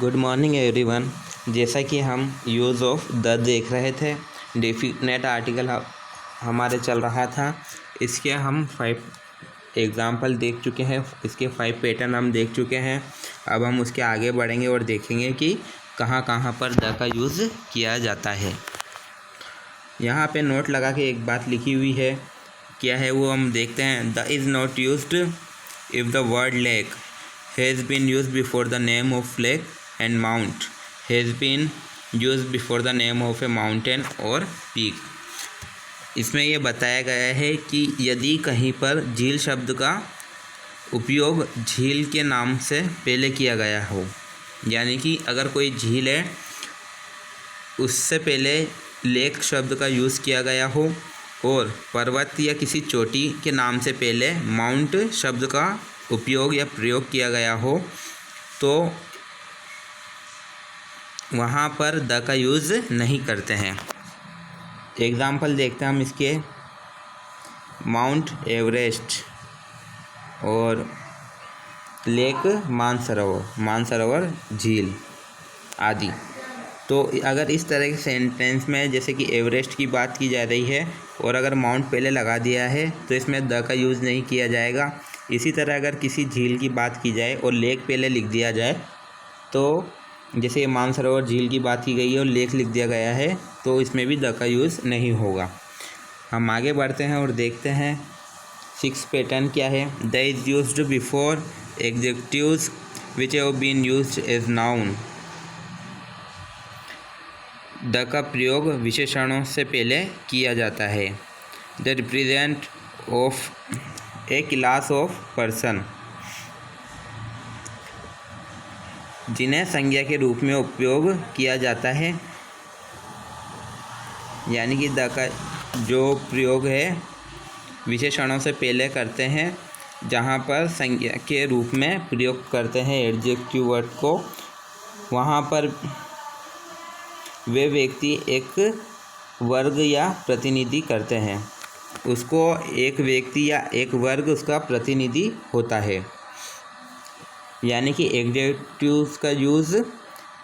Good morning everyone. जैसा कि हम यूज़ ऑफ द देख रहे थे, डेफिनेट आर्टिकल हमारे चल रहा था। इसके हम 5 एग्ज़ाम्पल देख चुके हैं, इसके 5 पैटर्न हम देख चुके हैं। अब हम उसके आगे बढ़ेंगे और देखेंगे कि कहाँ कहाँ पर द का यूज़ किया जाता है। यहाँ पे नोट लगा के एक बात लिखी हुई है, क्या है वो हम देखते हैं। The is not used if the word lake has been used before the name of lake and mount has been used before the name of a mountain और पीक। इसमें यह बताया गया है कि यदि कहीं पर झील शब्द का उपयोग झील के नाम से पहले किया गया हो, यानी कि अगर कोई झील है उससे पहले लेक शब्द का यूज़ किया गया हो, और पर्वत या किसी चोटी के नाम से पहले माउंट शब्द का उपयोग या प्रयोग किया गया हो, तो वहाँ पर द का यूज़ नहीं करते हैं। एग्ज़ाम्पल देखते हैं हम इसके। माउंट एवरेस्ट और लेक मानसरोवर झील आदि। तो अगर इस तरह के सेंटेंस में जैसे कि एवरेस्ट की बात की जा रही है और अगर माउंट पहले लगा दिया है तो इसमें द का यूज़ नहीं किया जाएगा। इसी तरह अगर किसी झील की बात की जाए और लेक पहले लिख दिया जाए, तो जैसे मानसरोवर झील की बात की गई है और लेक लिख दिया गया है, तो इसमें भी द का यूज़ नहीं होगा। हम आगे बढ़ते हैं और देखते हैं 6 पैटर्न क्या है। The is used before adjectives which have been used as noun. The का प्रयोग विशेषणों से पहले किया जाता है। The represent of a class of person, जिन्हें संज्ञा के रूप में उपयोग किया जाता है, यानी कि द का जो प्रयोग है विशेषणों से पहले करते हैं, जहाँ पर संज्ञा के रूप में प्रयोग करते हैं एडजेक्टिव वर्ड को, वहाँ पर वे व्यक्ति एक वर्ग या प्रतिनिधि करते हैं। उसको एक व्यक्ति या एक वर्ग उसका प्रतिनिधि होता है, यानी कि एडजेक्टिव्स का यूज़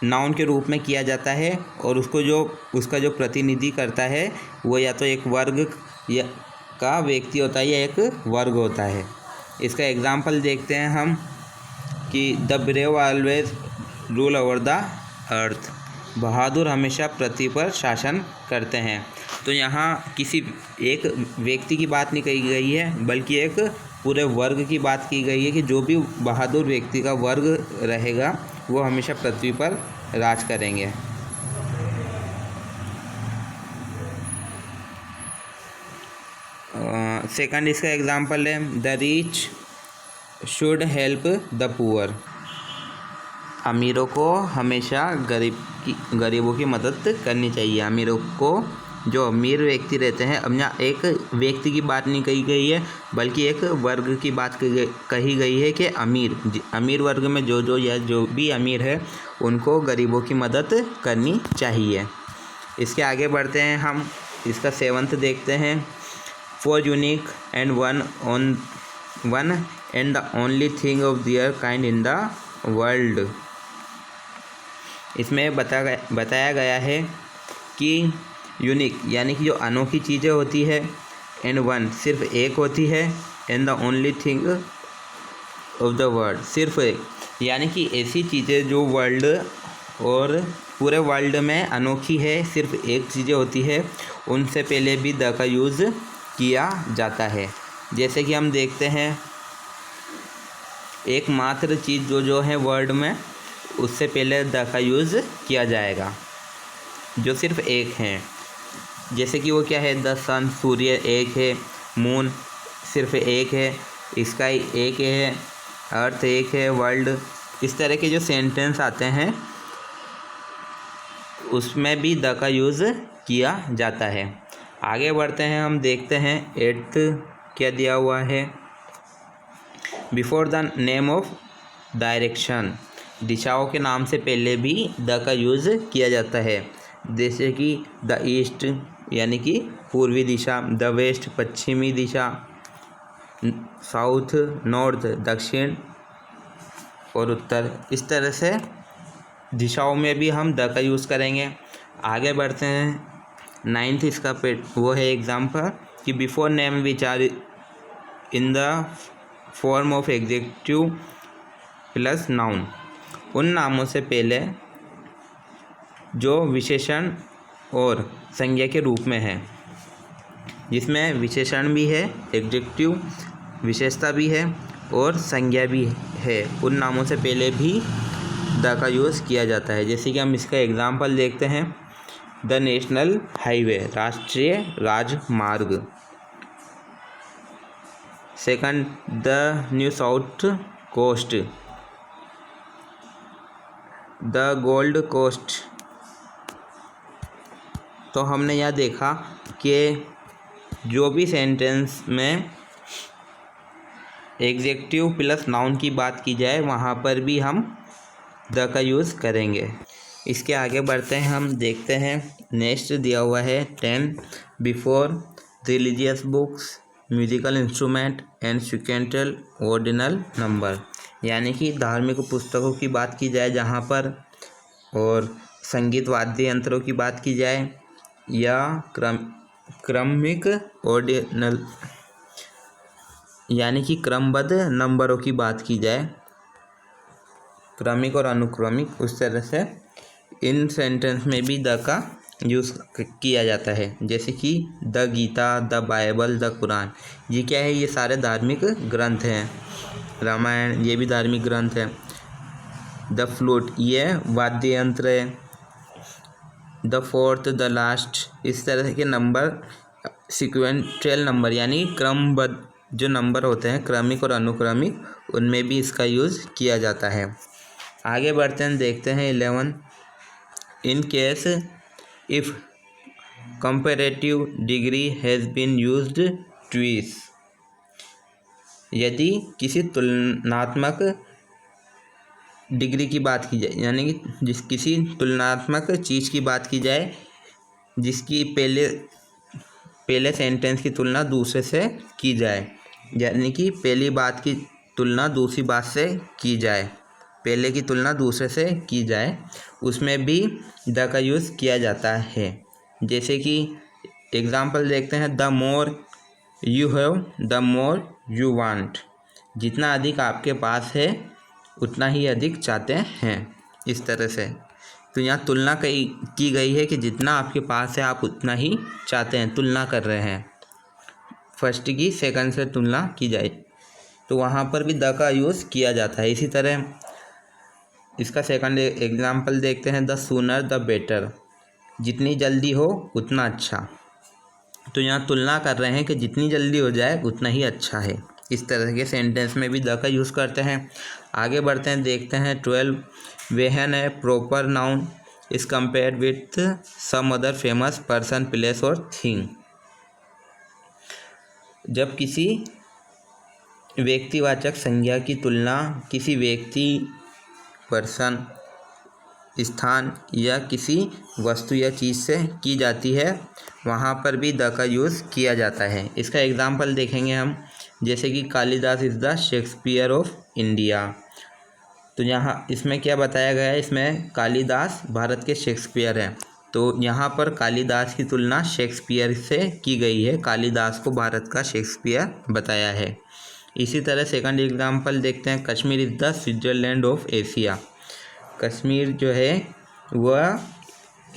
नाउन के रूप में किया जाता है और उसका जो प्रतिनिधि करता है वो या तो एक वर्ग या का व्यक्ति होता है या एक वर्ग होता है। इसका एग्जाम्पल देखते हैं हम कि the brave always rule over the earth. बहादुर हमेशा पृथ्वी पर शासन करते हैं। तो यहाँ किसी एक व्यक्ति की बात नहीं कही गई है, बल्कि एक पूरे वर्ग की बात की गई है कि जो भी बहादुर व्यक्ति का वर्ग रहेगा वो हमेशा पृथ्वी पर राज करेंगे। सेकंड इसका एग्जाम्पल है the rich should help the poor. अमीरों को हमेशा गरीबों की मदद करनी चाहिए। अमीरों को, जो अमीर व्यक्ति रहते हैं, अब यहाँ एक व्यक्ति की बात नहीं कही गई है बल्कि एक वर्ग की बात कही गई है कि अमीर वर्ग में जो भी अमीर है उनको गरीबों की मदद करनी चाहिए। इसके आगे बढ़ते हैं हम। इसका 7th देखते हैं। 4 unique and one and the only thing of their kind in the world. इसमें बताया गया है कि यूनिक यानी कि जो अनोखी चीज़ें होती है, एंड वन सिर्फ एक होती है, and the only thing of the world सिर्फ एक, यानी कि ऐसी चीज़ें जो वर्ल्ड और पूरे वर्ल्ड में अनोखी है, सिर्फ एक चीज़ें होती है, उनसे पहले भी द का यूज़ किया जाता है। जैसे कि हम देखते हैं एकमात्र चीज़ जो है वर्ल्ड में, उससे पहले द का यूज़ किया जाएगा, जो सिर्फ एक है। जैसे कि वो क्या है, द सन सूर्य एक है, मून सिर्फ एक है, स्काई एक है, अर्थ एक है, वर्ल्ड। इस तरह के जो सेंटेंस आते हैं उसमें भी द का यूज़ किया जाता है। आगे बढ़ते हैं, हम देखते हैं 8th क्या दिया हुआ है। Before the name of direction, दिशाओं के नाम से पहले भी द का यूज़ किया जाता है। जैसे कि द ईस्ट यानी कि पूर्वी दिशा, द वेस्ट पश्चिमी दिशा, साउथ नॉर्थ दक्षिण और उत्तर। इस तरह से दिशाओं में भी हम द का यूज़ करेंगे। आगे बढ़ते हैं। 9th इसका वो है एग्जाम्पल कि before name which are in the form of adjective plus noun, उन नामों से पहले जो विशेषण और संज्ञा के रूप में है, जिसमें विशेषण भी है, एग्जेक्टिव विशेषता भी है और संज्ञा भी है, उन नामों से पहले भी द का यूज़ किया जाता है। जैसे कि हम इसका एग्जाम्पल देखते हैं। द नेशनल हाईवे, राष्ट्रीय राजमार्ग। Second, the New South Coast, the Gold Coast. तो हमने यह देखा कि जो भी सेंटेंस में एग्जेक्टिव प्लस नाउन की बात की जाए वहाँ पर भी हम द का यूज़ करेंगे। इसके आगे बढ़ते हैं, हम देखते हैं। नेक्स्ट दिया हुआ है 10 before religious books, musical instrument and sequential ordinal number, यानी कि धार्मिक पुस्तकों की बात की जाए जहाँ पर, और संगीत वाद्य यंत्रों की बात की जाए, या क्रमिक ऑर्डिनल यानी कि क्रमबद्ध नंबरों की बात की जाए, क्रमिक और अनुक्रमिक, उस तरह से इन सेंटेंस में भी द का यूज़ किया जाता है। जैसे कि the Gita, the Bible, the Quran, ये क्या है? ये सारे धार्मिक ग्रंथ हैं। रामायण, ये भी धार्मिक ग्रंथ है। द फ्लूट, ये वाद्य यंत्र है। द फोर्थ, द लास्ट, इस तरह के नंबर सिक्वेंशियल नंबर यानी क्रमबद्ध जो नंबर होते हैं, क्रमिक और अनुक्रमिक, उनमें भी इसका यूज़ किया जाता है। आगे बढ़ते हैं, देखते हैं 11 in case if comparative degree has been used twice, यदि किसी तुलनात्मक डिग्री की बात की जाए, यानी कि किसी तुलनात्मक चीज़ की बात की जाए जिसकी पहले सेंटेंस की तुलना दूसरे से की जाए, यानी कि पहली बात की तुलना दूसरी बात से की जाए, पहले की तुलना दूसरे से की जाए, उसमें भी द का यूज़ किया जाता है। जैसे कि एग्जाम्पल देखते हैं। The more you have the more you want, जितना अधिक आपके पास है उतना ही अधिक चाहते हैं, इस तरह से। तो यहाँ तुलना की गई है कि जितना आपके पास है आप उतना ही चाहते हैं, तुलना कर रहे हैं, फर्स्ट की सेकंड से तुलना की जाए, तो वहाँ पर भी द का यूज़ किया जाता है। इसी तरह इसका सेकंड एग्जाम्पल देखते हैं। द सूनर द बेटर, जितनी जल्दी हो उतना अच्छा। तो यहाँ तुलना कर रहे हैं कि जितनी जल्दी हो जाए उतना ही अच्छा है। इस तरह के सेंटेंस में भी द का यूज़ करते हैं। आगे बढ़ते हैं, देखते हैं 12 वेहन है proper noun is compared with some other famous person, place और थिंग। जब किसी व्यक्तिवाचक संज्ञा की तुलना किसी व्यक्ति, पर्सन, स्थान या किसी वस्तु या चीज़ से की जाती है, वहाँ पर भी द का यूज़ किया जाता है। इसका एग्जाम्पल देखेंगे हम। जैसे कि Kalidas is the Shakespeare of India. तो यहाँ इसमें क्या बताया गया है? इसमें कालिदास भारत के शेक्सपियर हैं। तो यहाँ पर कालिदास की तुलना शेक्सपियर से की गई है, कालिदास को भारत का शेक्सपियर बताया है। इसी तरह सेकंड एग्जाम्पल देखते हैं। Kashmir is the Switzerland of Asia. Kashmir जो है वह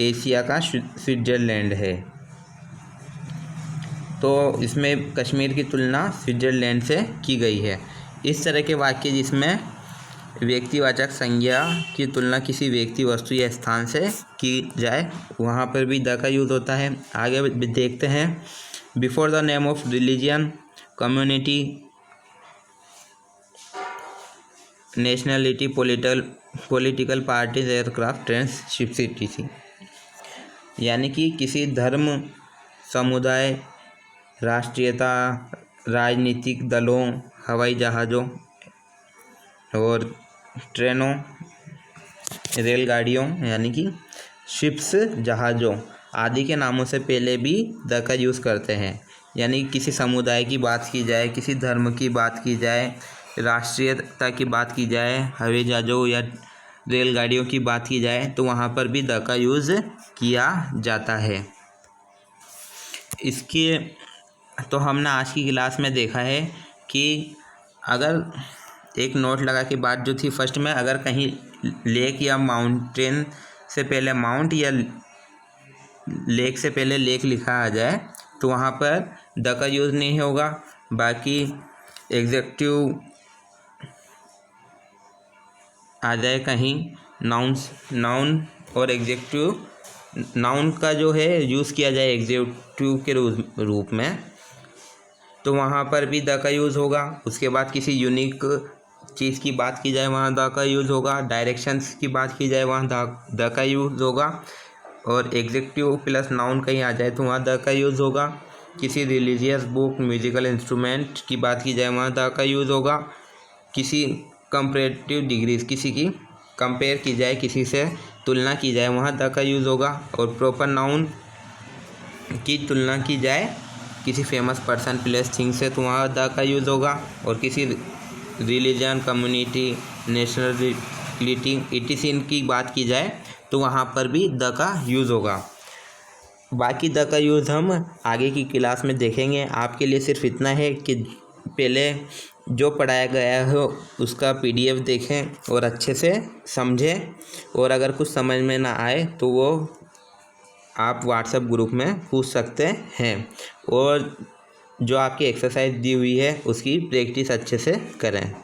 एशिया का स्विट्ज़रलैंड है। तो इसमें कश्मीर की तुलना स्विट्ज़रलैंड से की गई है। इस तरह के वाक्य जिसमें व्यक्तिवाचक संज्ञा की तुलना किसी व्यक्ति, वस्तु या स्थान से की जाए, वहाँ पर भी द का यूज़ होता है। आगे देखते हैं। Before the name of religion, community, nationality, political parties, aircraft, trains, ships, etc, यानी कि किसी धर्म, समुदाय, राष्ट्रीयता, राजनीतिक दलों, हवाई जहाज़ों और ट्रेनों, रेलगाड़ियों यानी कि शिप्स, जहाज़ों आदि के नामों से पहले भी द का यूज़ करते हैं। यानी किसी समुदाय की बात की जाए, किसी धर्म की बात की जाए, राष्ट्रीयता की बात की जाए, हवाई जहाज़ों या रेलगाड़ियों की बात की जाए तो वहाँ पर भी द का यूज़ किया जाता है। इसके तो हमने आज की क्लास में देखा है कि अगर एक नोट लगा के बात जो थी फर्स्ट में, अगर कहीं लेक या माउंटेन से पहले माउंट या लेक से पहले लेक लिखा आ जाए तो वहाँ पर द का यूज़ नहीं होगा। बाकी एग्जेक्टिव आ जाए कहीं नाउन और एग्जेक्टिव, नाउन का जो है यूज़ किया जाए एग्जेक्टिव के रूप में तो वहाँ पर भी द का यूज़ होगा। उसके बाद किसी यूनिक चीज़ की बात की जाए वहाँ द का यूज़ होगा। डायरेक्शंस की बात की जाए वहाँ द का यूज़ होगा। और एग्जेक्टिव प्लस नाउन कहीं आ जाए तो वहाँ द का यूज़ होगा। किसी रिलीजियस बुक, म्यूजिकल इंस्ट्रूमेंट की बात की जाए वहाँ द का यूज़ होगा। किसी कंपेरेटिव डिग्रीज, किसी की कंपेयर की जाए, किसी से तुलना की जाए वहाँ द का यूज़ होगा। और प्रॉपर नाउन की तुलना की जाए किसी फेमस पर्सन, प्लेस, थिंग से तो वहाँ द का यूज़ होगा। और किसी रिलीजन, कम्युनिटी, नेशनलिटी etc इनकी बात की जाए तो वहाँ पर भी द का यूज़ होगा। बाकी द का यूज़ हम आगे की क्लास में देखेंगे। आपके लिए सिर्फ इतना है कि पहले जो पढ़ाया गया हो उसका PDF देखें और अच्छे से समझें। और अगर कुछ समझ में ना आए तो वो आप व्हाट्सएप ग्रुप में पूछ सकते हैं। और जो आपकी एक्सरसाइज दी हुई है उसकी प्रैक्टिस अच्छे से करें।